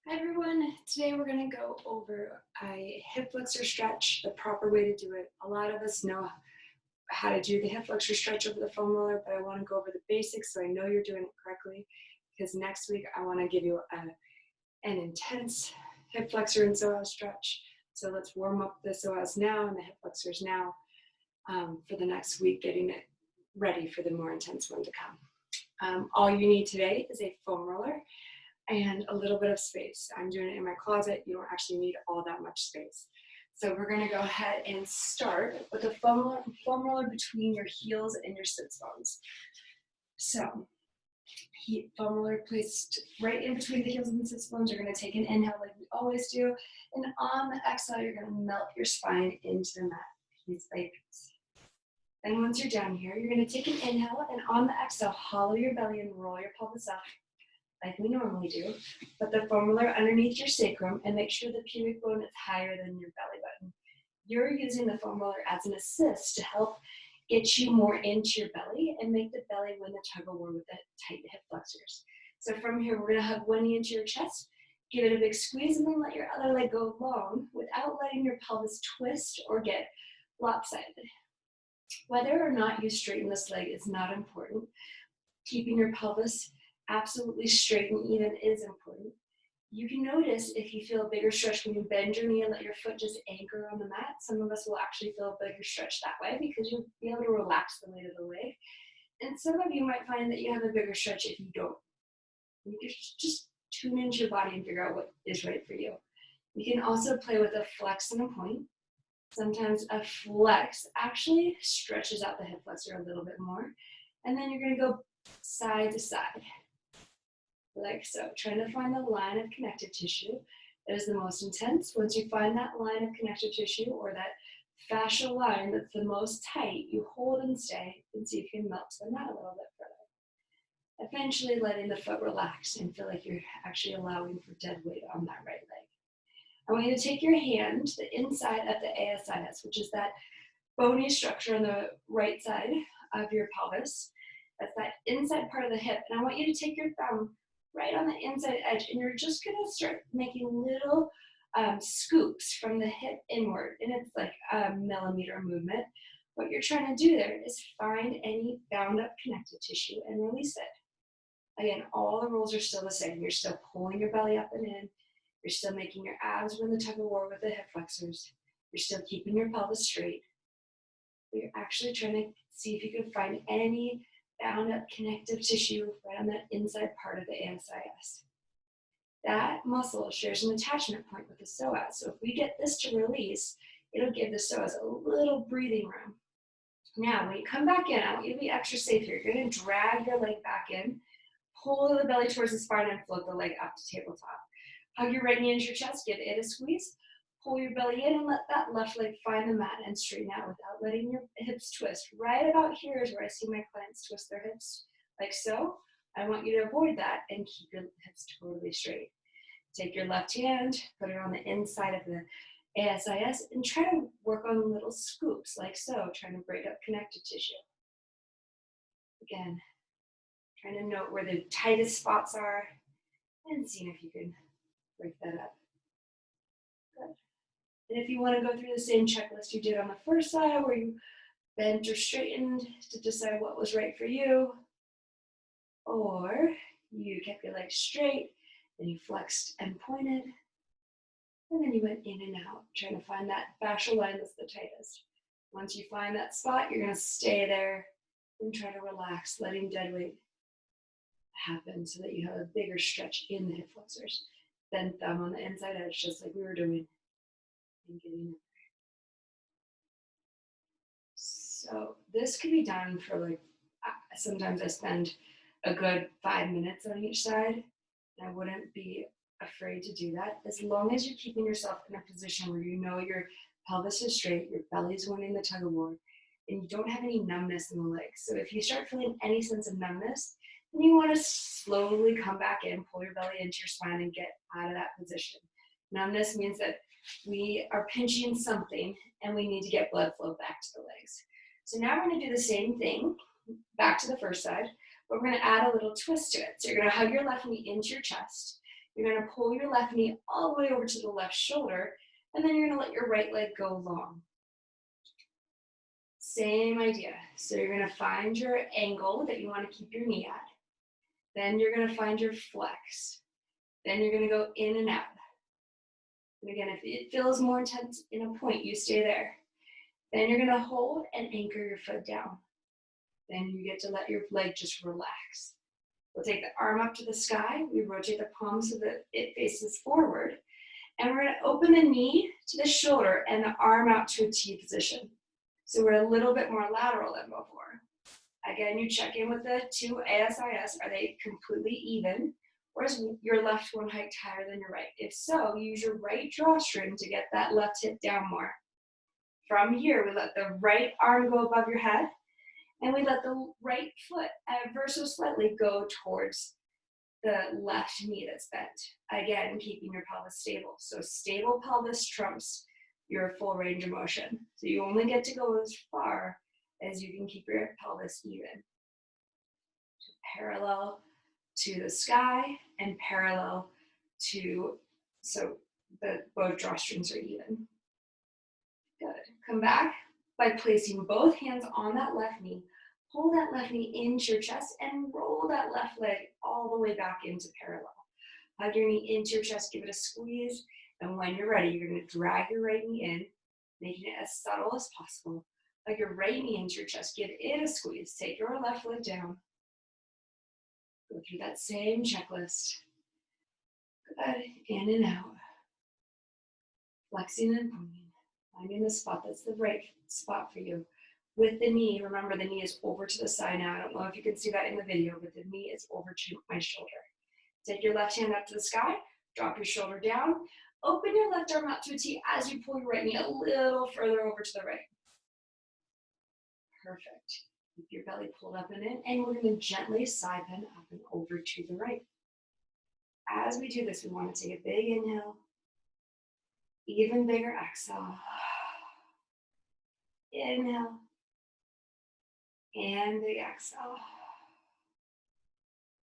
Hi everyone, today we're going to go over a hip flexor stretch, the proper way to do it. A lot of us know how to do the hip flexor stretch over the foam roller, but I want to go over the basics so I know you're doing it correctly, because next week I want to give you an intense hip flexor and psoas stretch. So let's warm up the psoas now and the hip flexors now for the next week, getting it ready for the more intense one to come. All you need today is a foam roller and a little bit of space. I'm doing it in my closet. You don't actually need all that much space. So we're gonna go ahead and start with a foam roller between your heels and your sits bones. So foam roller placed right in between the heels and the sits bones. You're gonna take an inhale like we always do. And on the exhale, you're gonna melt your spine into the mat, piece by piece. Then once you're down here, you're gonna take an inhale, and on the exhale, hollow your belly and roll your pelvis up like we normally do. Put the foam roller underneath your sacrum and make sure the pubic bone is higher than your belly button. You're using the foam roller as an assist to help get you more into your belly and make the belly win the tug of war with the tight hip flexors. So from here, we're gonna hug one knee into your chest, give it a big squeeze, and then let your other leg go long without letting your pelvis twist or get lopsided. Whether or not you straighten this leg is not important. Keeping your pelvis absolutely straight and even is important. You can notice if you feel a bigger stretch when you bend your knee and let your foot just anchor on the mat. Some of us will actually feel a bigger stretch that way because you'll be able to relax the weight of the leg. And some of you might find that you have a bigger stretch if you don't. You can just tune into your body and figure out what is right for you. You can also play with a flex and a point. Sometimes a flex actually stretches out the hip flexor a little bit more. And then you're going to go side to side, like so, trying to find the line of connective tissue that is the most intense. Once you find that line of connective tissue or that fascial line that's the most tight, you hold and stay and see if you can melt to the mat a little bit further. Eventually letting the foot relax and feel like you're actually allowing for dead weight on that right leg. I want you to take your hand to the inside of the ASIS, which is that bony structure on the right side of your pelvis. That's that inside part of the hip. And I want you to take your thumb right on the inside edge, and you're just gonna start making little scoops from the hip inward, and it's like a millimeter movement. What you're trying to do there is find any bound up connective tissue and release it. Again, all the rules are still the same. You're still pulling your belly up and in. You're still making your abs win the tug of war with the hip flexors. You're still keeping your pelvis straight. But you're actually trying to see if you can find any bound up connective tissue right on that inside part of the ASIS. That muscle shares an attachment point with the psoas. So if we get this to release, it'll give the psoas a little breathing room. Now, when you come back in, I want you to be extra safe here. You're going to drag your leg back in, pull the belly towards the spine, and float the leg up to tabletop. Hug your right knee into your chest, give it a squeeze. Pull your belly in and let that left leg find the mat and straighten out without letting your hips twist. Right about here is where I see my clients twist their hips, like so. I want you to avoid that and keep your hips totally straight. Take your left hand, put it on the inside of the ASIS, and try to work on little scoops, like so, trying to break up connective tissue. Again, trying to note where the tightest spots are and seeing if you can break that up. Good. And if you want to go through the same checklist you did on the first side, where you bent or straightened to decide what was right for you, or you kept your legs straight, then you flexed and pointed, and then you went in and out, trying to find that fascial line that's the tightest. Once you find that spot, you're going to stay there and try to relax, letting dead weight happen so that you have a bigger stretch in the hip flexors. Then thumb on the inside edge, just like we were doing. And getting in there. So this could be done for like, sometimes I spend a good 5 minutes on each side. And I wouldn't be afraid to do that as long as you're keeping yourself in a position where you know your pelvis is straight, your belly's winning the tug of war, and you don't have any numbness in the legs. So if you start feeling any sense of numbness, then you want to slowly come back in, pull your belly into your spine, and get out of that position. Numbness means that we are pinching something and we need to get blood flow back to the legs. So now we're going to do the same thing back to the first side, but we're going to add a little twist to it. So you're going to hug your left knee into your chest. You're gonna pull your left knee all the way over to the left shoulder, and then you're gonna let your right leg go long. Same idea. So you're gonna find your angle that you wanna keep your knee at. Then you're gonna find your flex. Then you're gonna go in and out. And again, if it feels more intense in a point, you stay there. Then you're gonna hold and anchor your foot down. Then you get to let your leg just relax. We'll take the arm up to the sky. We rotate the palm so that it faces forward. And we're gonna open the knee to the shoulder and the arm out to a T position. So we're a little bit more lateral than before. Again, you check in with the two ASIS. Are they completely even? Or is your left one hiked higher than your right? If so, use your right drawstring to get that left hip down more. From here, we let the right arm go above your head, and we let the right foot ever so slightly go towards the left knee that's bent. Again, keeping your pelvis stable. So stable pelvis trumps your full range of motion. So you only get to go as far as you can keep your pelvis even. So parallel to the sky and parallel to, so the both drawstrings are even. Good. Come back by placing both hands on that left knee. Pull that left knee into your chest and roll that left leg all the way back into parallel. Hug your knee into your chest, give it a squeeze, and when you're ready, you're going to drag your right knee in, making it as subtle as possible. Hug your right knee into your chest, give it a squeeze, take your left leg down. Go through that same checklist. Good, in and out. Flexing and pulling. Finding the spot that's the right spot for you. With the knee, remember the knee is over to the side now. I don't know if you can see that in the video, but the knee is over to my shoulder. Take your left hand up to the sky, drop your shoulder down, open your left arm out to a T as you pull your right knee a little further over to the right. Perfect. Keep your belly pulled up and in, and we're going to gently side bend up and over to the right. As we do this, we want to take a big inhale, even bigger exhale. Inhale, and big exhale.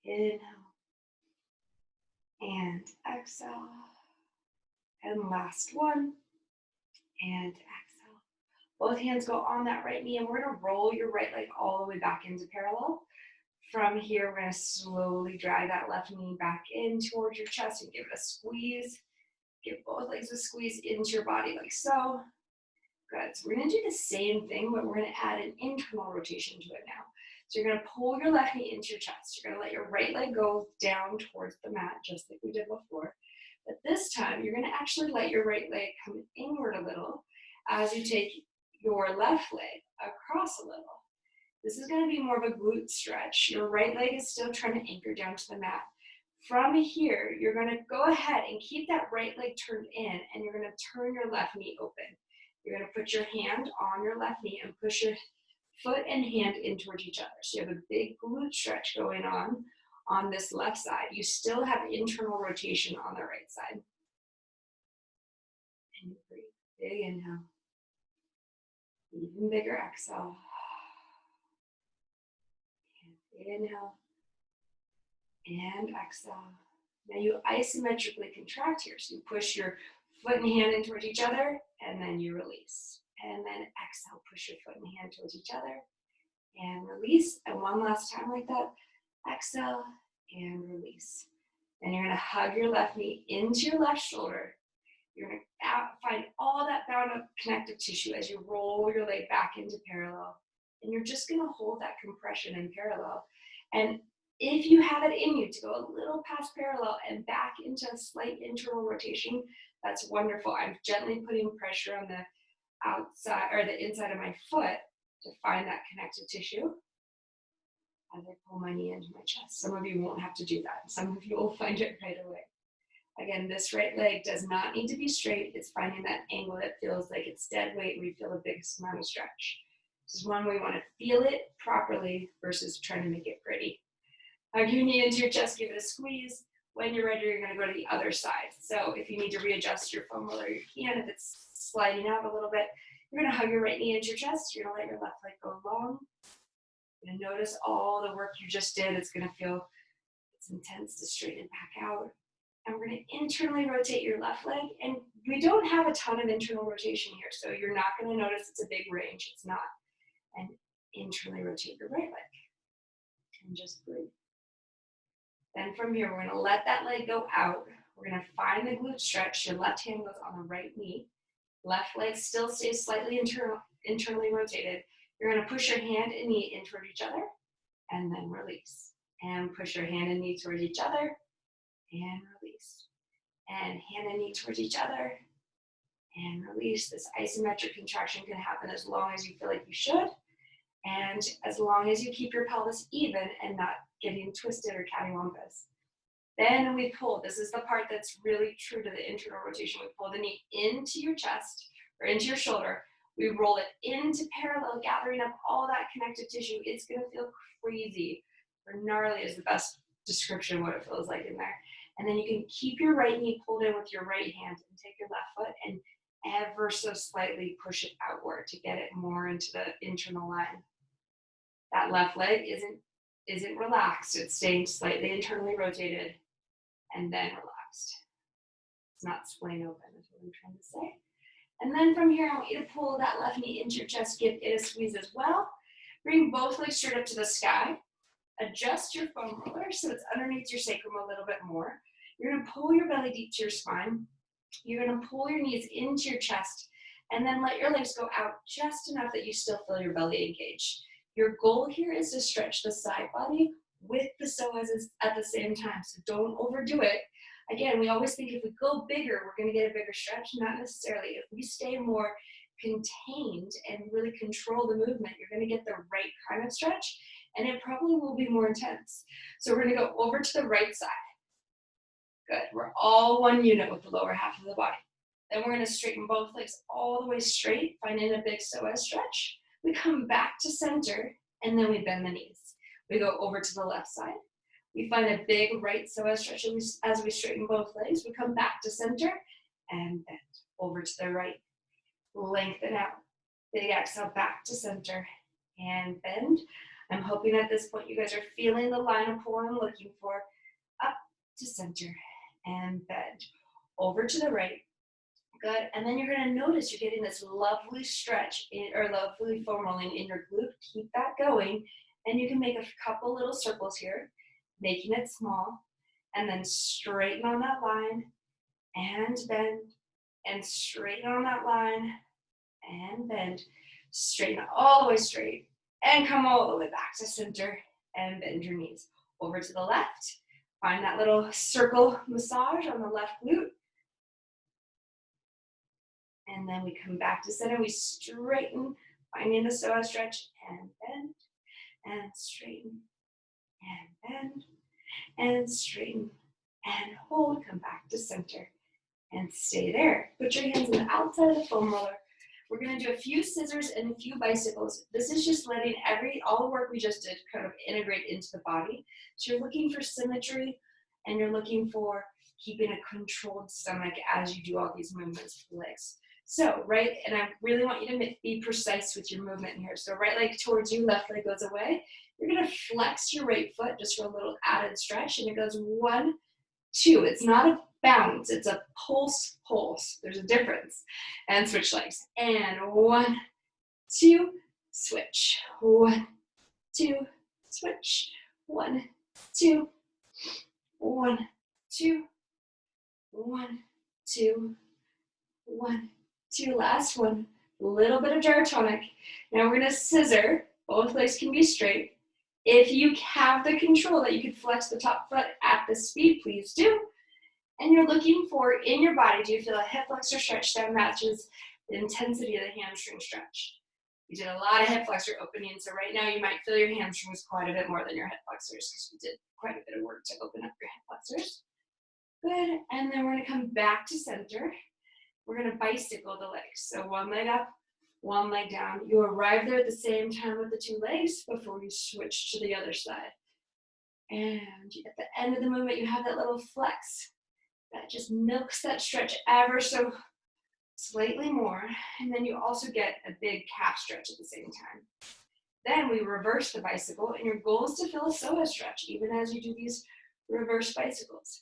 Inhale, and exhale. And last one, and exhale. Both hands go on that right knee, and we're going to roll your right leg all the way back into parallel. From here, we're going to slowly drag that left knee back in towards your chest and give it a squeeze. Give both legs a squeeze into your body like so. Good. So we're going to do the same thing, but we're going to add an internal rotation to it now. So you're going to pull your left knee into your chest. You're going to let your right leg go down towards the mat, just like we did before. But this time, you're going to actually let your right leg come inward a little as you take your left leg across a little. This is going to be more of a glute stretch. Your right leg is still trying to anchor down to the mat. From here, you're going to go ahead and keep that right leg turned in, and you're going to turn your left knee open. You're going to put your hand on your left knee and push your foot and hand in towards each other. So you have a big glute stretch going on this left side. You still have internal rotation on the right side. And breathe. Big inhale. Even bigger exhale. And inhale. And exhale. Now you isometrically contract here. So you push your foot and hand in towards each other, and then you release. And then exhale, push your foot and hand towards each other, and release. And one last time like that. Exhale, and release. And you're going to hug your left knee into your left shoulder. You're going to find all that bound up connective tissue as you roll your leg back into parallel. And you're just going to hold that compression in parallel. And if you have it in you to go a little past parallel and back into a slight internal rotation, that's wonderful. I'm gently putting pressure on the outside or the inside of my foot to find that connective tissue as I pull my knee into my chest. Some of you won't have to do that. Some of you will find it right away. Again, this right leg does not need to be straight. It's finding that angle that feels like it's dead weight where you feel the biggest amount of stretch. This is one where you want to feel it properly versus trying to make it pretty. Hug your knee into your chest, give it a squeeze. When you're ready, you're going to go to the other side. So if you need to readjust your femoral, you can. If it's sliding out a little bit, you're going to hug your right knee into your chest. You're going to let your left leg go long. You're going to notice all the work you just did. It's going to feel it's intense to straighten it back out. And we're going to internally rotate your left leg. And we don't have a ton of internal rotation here, so you're not going to notice it's a big range. It's not. And internally rotate your right leg. And just breathe. Then from here, we're going to let that leg go out. We're going to find the glute stretch. Your left hand goes on the right knee. Left leg still stays slightly internally rotated. You're going to push your hand and knee in toward each other, and then release. And push your hand and knee towards each other, and release. And hand and knee towards each other, and release. This isometric contraction can happen as long as you feel like you should, and as long as you keep your pelvis even and not getting twisted or cattywampus. Then we pull. This is the part that's really true to the internal rotation. We pull the knee into your chest or into your shoulder. We roll it into parallel, gathering up all that connective tissue. It's going to feel crazy, or gnarly is the best description of what it feels like in there. And then you can keep your right knee pulled in with your right hand and take your left foot and ever so slightly push it outward to get it more into the internal line. That left leg isn't relaxed. It's staying slightly internally rotated and then relaxed. It's not splaying open, is what I'm trying to say. And then from here, I want you to pull that left knee into your chest, give it a squeeze as well. Bring both legs straight up to the sky. Adjust your foam roller so it's underneath your sacrum a little bit more. You're going to pull your belly deep to your spine. You're going to pull your knees into your chest, and then let your legs go out just enough that you still feel your belly engaged. Your goal here is to stretch the side body with the psoas at the same time, so don't overdo it. Again, we always think if we go bigger, we're going to get a bigger stretch. Not necessarily. If we stay more contained and really control the movement, you're going to get the right kind of stretch, and it probably will be more intense. So we're going to go over to the right side. Good. We're all one unit with the lower half of the body. Then we're going to straighten both legs all the way straight, finding a big psoas stretch. We come back to center, and then we bend the knees. We go over to the left side. We find a big right psoas stretch as we straighten both legs. We come back to center and bend. Over to the right. Lengthen out. Big exhale back to center and bend. I'm hoping at this point you guys are feeling the line of pull I'm looking for. Up to center and bend. Over to the right. Good. And then you're going to notice you're getting this lovely stretch or lovely foam rolling in your glute. Keep that going. And you can make a couple little circles here, making it small, and then straighten on that line and bend, and straighten on that line and bend. Straighten all the way straight and come all the way back to center and bend your knees. Over to the left. Find that little circle massage on the left glute. And then we come back to center. We straighten, finding the psoas stretch, and bend, and straighten, and bend, and straighten, and hold. Come back to center, and stay there. Put your hands on the outside of the foam roller. We're going to do a few scissors and a few bicycles. This is just letting all the work we just did kind of integrate into the body. So you're looking for symmetry, and you're looking for keeping a controlled stomach as you do all these movements with the legs. So, right, and I really want you to be precise with your movement here. So right leg towards you, left leg goes away. You're going to flex your right foot just for a little added stretch, and it goes 1, 2. It's not a bounce, it's a pulse. There's a difference. And switch legs. And 1, 2, switch. 1, 2, switch. 1, 2, 1, 2, 1, 2, 1, 2. Last one. A little bit of gyrotonic. Now we're going to scissor. Both legs can be straight. If you have the control that you can flex the top foot at this speed, please do. And you're looking for, in your body, do you feel a hip flexor stretch that matches the intensity of the hamstring stretch? You did a lot of hip flexor opening, so right now you might feel your hamstrings quite a bit more than your hip flexors because you did quite a bit of work to open up your hip flexors. Good, and then we're going to come back to center. We're going to bicycle the legs. So one leg up, one leg down. You arrive there at the same time with the two legs before you switch to the other side. And at the end of the movement, you have that little flex that just milks that stretch ever so slightly more. And then you also get a big calf stretch at the same time. Then we reverse the bicycle, and your goal is to feel a psoas stretch even as you do these reverse bicycles.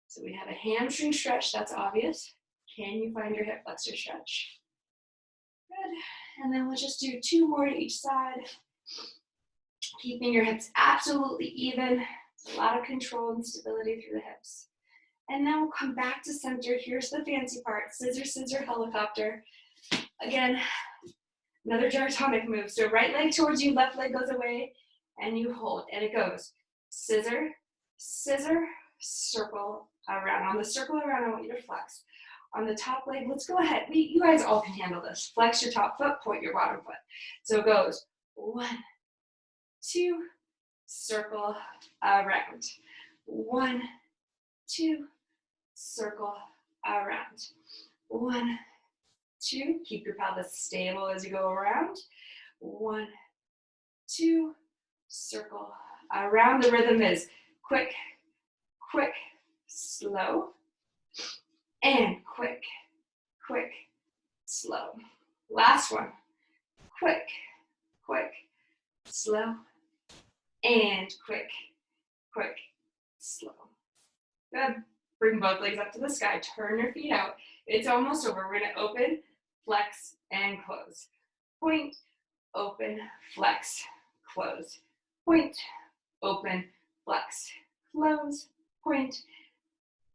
So we have a hamstring stretch, that's obvious. Can you find your hip flexor stretch? Good. And then we'll just do 2 more to each side. Keeping your hips absolutely even. There's a lot of control and stability through the hips. And now we'll come back to center. Here's the fancy part. Scissor, scissor, helicopter. Again, another gyrotonic move. So right leg towards you, left leg goes away, and you hold. And it goes scissor, scissor, circle around. On the circle around, I want you to flex. On the top leg, let's go ahead. You guys all can handle this. Flex your top foot, point your bottom foot. So it goes 1, 2, circle around. 1, 2, circle around. 1, 2, keep your pelvis stable as you go around. 1, 2, circle around. The rhythm is quick, quick, slow, and quick, quick, slow. Last one. Quick, quick, slow, and quick, quick, slow. Good. Bring both legs up to the sky. Turn your feet out. It's almost over. We're going to open, flex, and close. Point, open, flex, close. Point, open, flex, close. Point,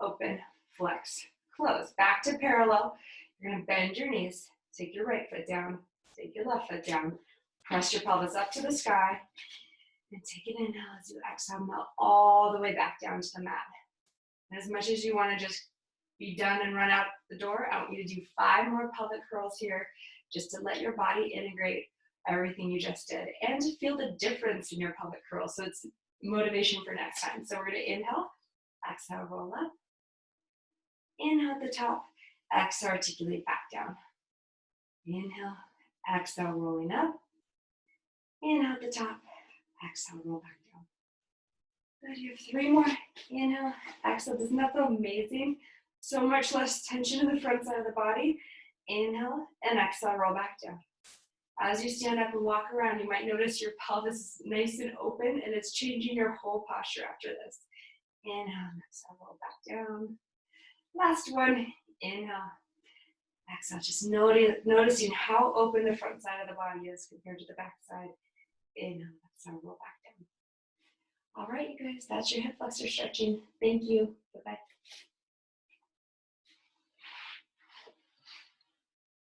open, flex, close. Back to parallel. You're going to bend your knees. Take your right foot down. Take your left foot down. Press your pelvis up to the sky. And take an inhale as you exhale, melt all the way back down to the mat. And as much as you want to just be done and run out the door, I want you to do 5 more pelvic curls here, just to let your body integrate everything you just did and to feel the difference in your pelvic curls. So it's motivation for next time. So we're going to inhale, exhale, roll up. Inhale at the top, exhale, articulate back down. Inhale, exhale, rolling up. Inhale at the top, exhale, roll back down. Good, you have 3 more. Inhale, exhale. Doesn't that feel amazing? So much less tension in the front side of the body. Inhale and exhale, roll back down. As you stand up and walk around, you might notice your pelvis is nice and open, and it's changing your whole posture after this. Inhale and exhale, roll back down. Last one. Inhale, exhale. Just noticing how open the front side of the body is compared to the back side. Inhale, exhale, roll back down. All right, you guys, that's your hip flexor stretching. Thank you. Bye-bye.